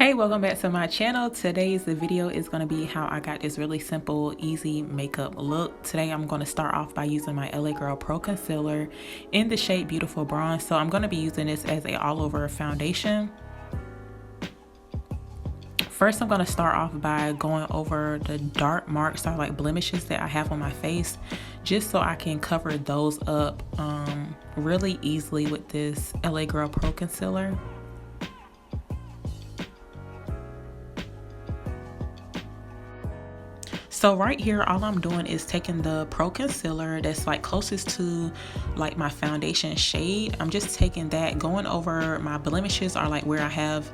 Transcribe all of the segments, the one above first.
Hey, welcome back to my channel. Today's video is going to be how I got this really simple, easy makeup look. Today I'm going to start off by using my LA Girl Pro Concealer in the shade Beautiful Bronze. So I'm going to be using this as a all over foundation. First, I'm going to start off by going over the dark marks or like blemishes that I have on my face, just so I can cover those up really easily with this LA Girl Pro Concealer. So right here, all I'm doing is taking the Pro Concealer that's like closest to like my foundation shade. I'm just taking that, going over my blemishes or like where I have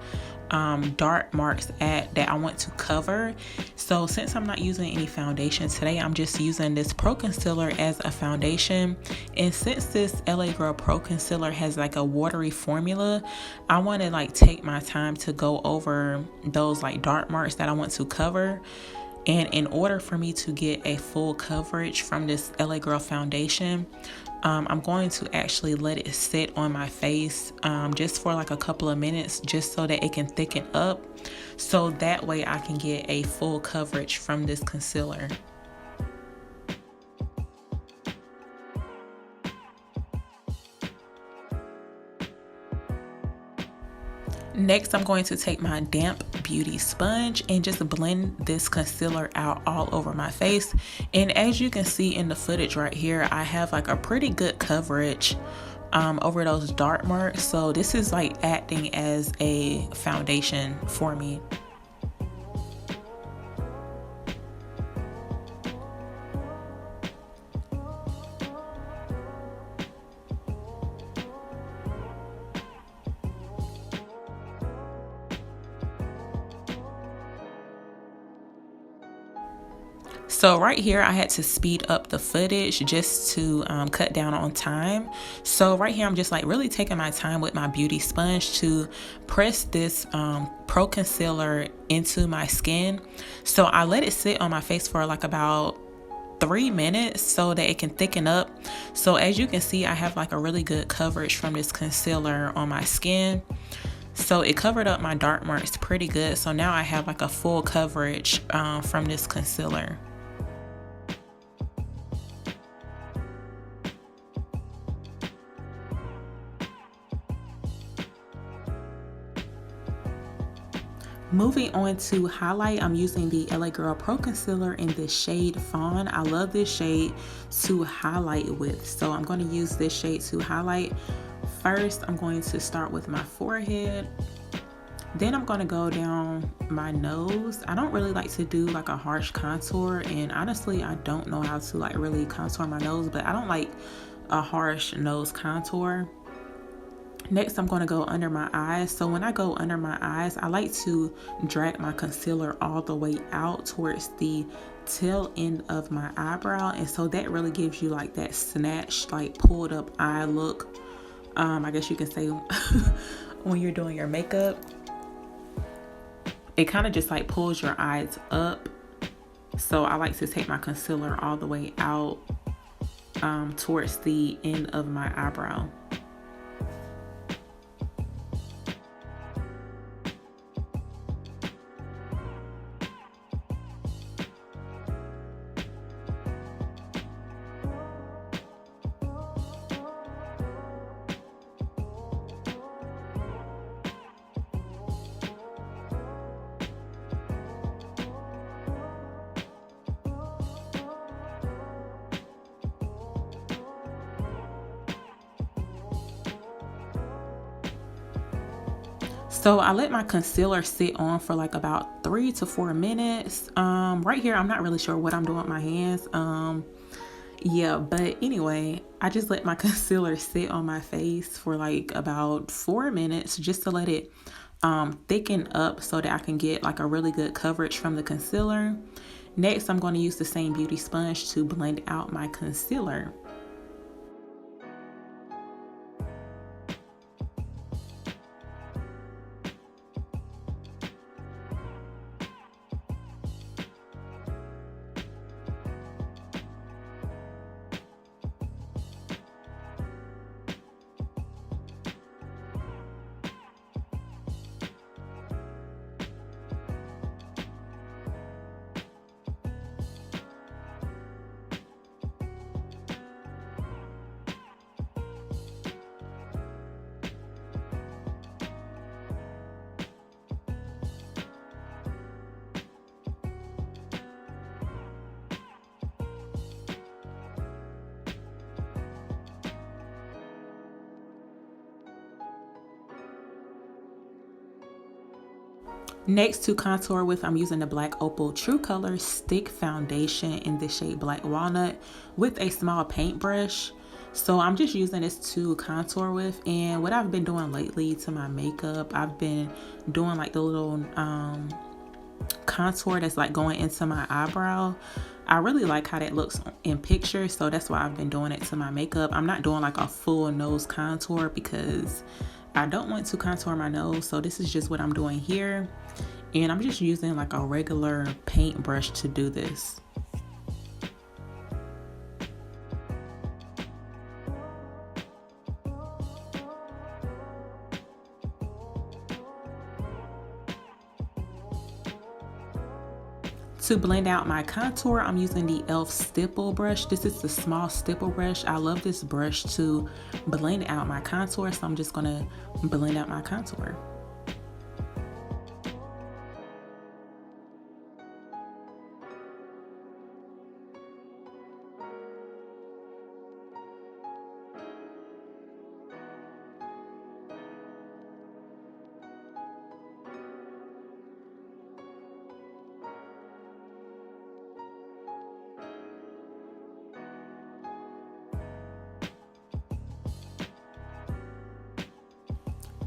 dark marks at that I want to cover. So since I'm not using any foundation today, I'm just using this Pro Concealer as a foundation. And since this LA Girl Pro Concealer has like a watery formula, I want to like take my time to go over those like dark marks that I want to cover. And in order for me to get a full coverage from this LA Girl foundation, I'm going to actually let it sit on my face just for like a couple of minutes, just so that it can thicken up. So that way I can get a full coverage from this concealer. Next, I'm going to take my damp beauty sponge and just blend this concealer out all over my face. And as you can see in the footage right here, I have like a pretty good coverage over those dark marks. So this is like acting as a foundation for me. So right here, I had to speed up the footage just to cut down on time. So right here, I'm just like really taking my time with my beauty sponge to press this Pro Concealer into my skin. So I let it sit on my face for like about 3 minutes so that it can thicken up. So as you can see, I have like a really good coverage from this concealer on my skin. So it covered up my dark marks pretty good. So now I have like a full coverage from this concealer. Moving on to highlight, I'm using the LA Girl Pro Concealer in the shade Fawn. I love this shade to highlight with, so I'm going to use this shade to highlight. First, I'm going to start with my forehead. Then I'm going to go down my nose. I don't really like to do like a harsh contour, and honestly, I don't know how to like really contour my nose, but I don't like a harsh nose contour. Next, I'm going to go under my eyes. So when I go under my eyes, I like to drag my concealer all the way out towards the tail end of my eyebrow. And so that really gives you like that snatched, like pulled up eye look. I guess you can say when you're doing your makeup. It kind of just like pulls your eyes up. So I like to take my concealer all the way out towards the end of my eyebrow. So I let my concealer sit on for like about 3 to 4 minutes. Right here, I'm not really sure what I'm doing with my hands. Yeah, but anyway, I just let my concealer sit on my face for like about 4 minutes just to let it thicken up so that I can get like a really good coverage from the concealer. Next, I'm going to use the same beauty sponge to blend out my concealer. Next, to contour with, I'm using the Black Opal True Color Stick Foundation in the shade Black Walnut with a small paintbrush. So I'm just using this to contour with, and what I've been doing lately to my makeup, I've been doing like the little contour that's like going into my eyebrow. I really like how that looks in pictures, so that's why I've been doing it to my makeup. I'm not doing like a full nose contour because I don't want to contour my nose, so this is just what I'm doing here. And I'm just using like a regular paintbrush to do this. To blend out my contour, I'm using the e.l.f. stipple brush. This is the small stipple brush. I love this brush to blend out my contour, so I'm just gonna blend out my contour.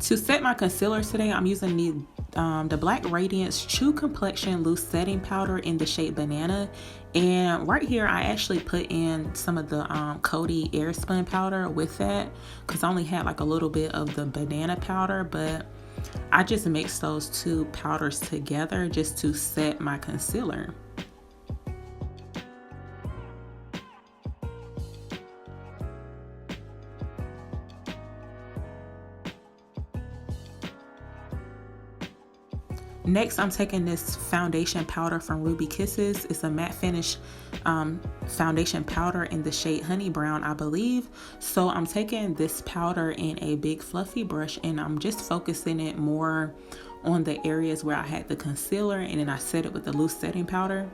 To set my concealer today, I'm using the Black Radiance True Complexion Loose Setting Powder in the shade Banana. And right here, I actually put in some of the Coty Airspun powder with that because I only had like a little bit of the banana powder, but I just mixed those two powders together just to set my concealer. Next, I'm taking this foundation powder from Ruby Kisses. It's a matte finish foundation powder in the shade Honey Brown, I believe. So I'm taking this powder in a big fluffy brush and I'm just focusing it more on the areas where I had the concealer, and then I set it with the loose setting powder.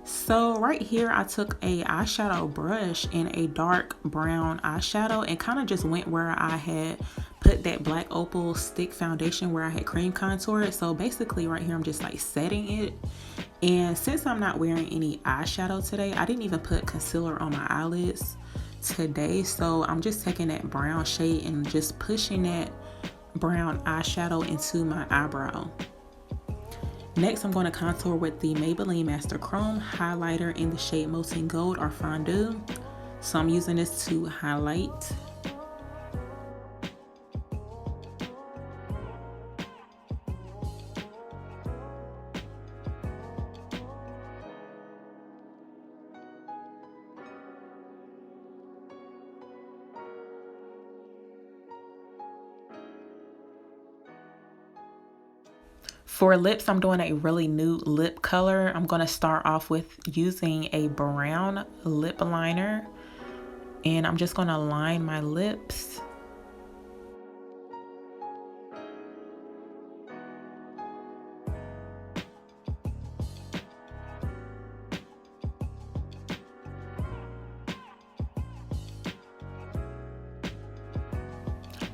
So right here, I took a eyeshadow brush and a dark brown eyeshadow and kind of just went where I had put that Black Opal stick foundation where I had cream contoured. So basically right here, I'm just like setting it. And since I'm not wearing any eyeshadow today, I didn't even put concealer on my eyelids today. So I'm just taking that brown shade and just pushing that brown eyeshadow into my eyebrow. Next, I'm going to contour with the Maybelline Master Chrome highlighter in the shade Molten Gold or Fondue. So I'm using this to highlight. For lips, I'm doing a really nude lip color. I'm going to start off with using a brown lip liner, and I'm just going to line my lips.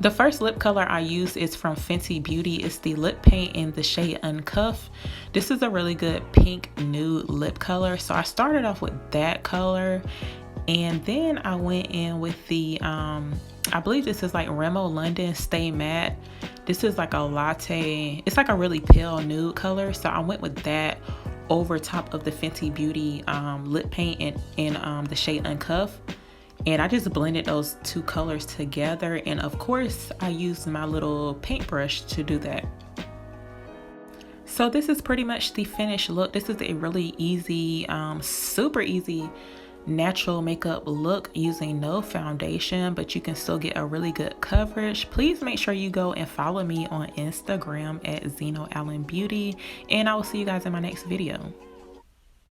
The first lip color I use is from Fenty Beauty. It's the lip paint in the shade Uncuff. This is a really good pink nude lip color. So I started off with that color, and then I went in with the, I believe this is like Remo London Stay Matte. This is like a latte. It's like a really pale nude color. So I went with that over top of the Fenty Beauty lip paint in the shade Uncuff. And I just blended those two colors together. And of course, I used my little paintbrush to do that. So this is pretty much the finished look. This is a really easy, super easy natural makeup look using no foundation, but you can still get a really good coverage. Please make sure you go and follow me on Instagram at Zeno Allen Beauty. And I will see you guys in my next video.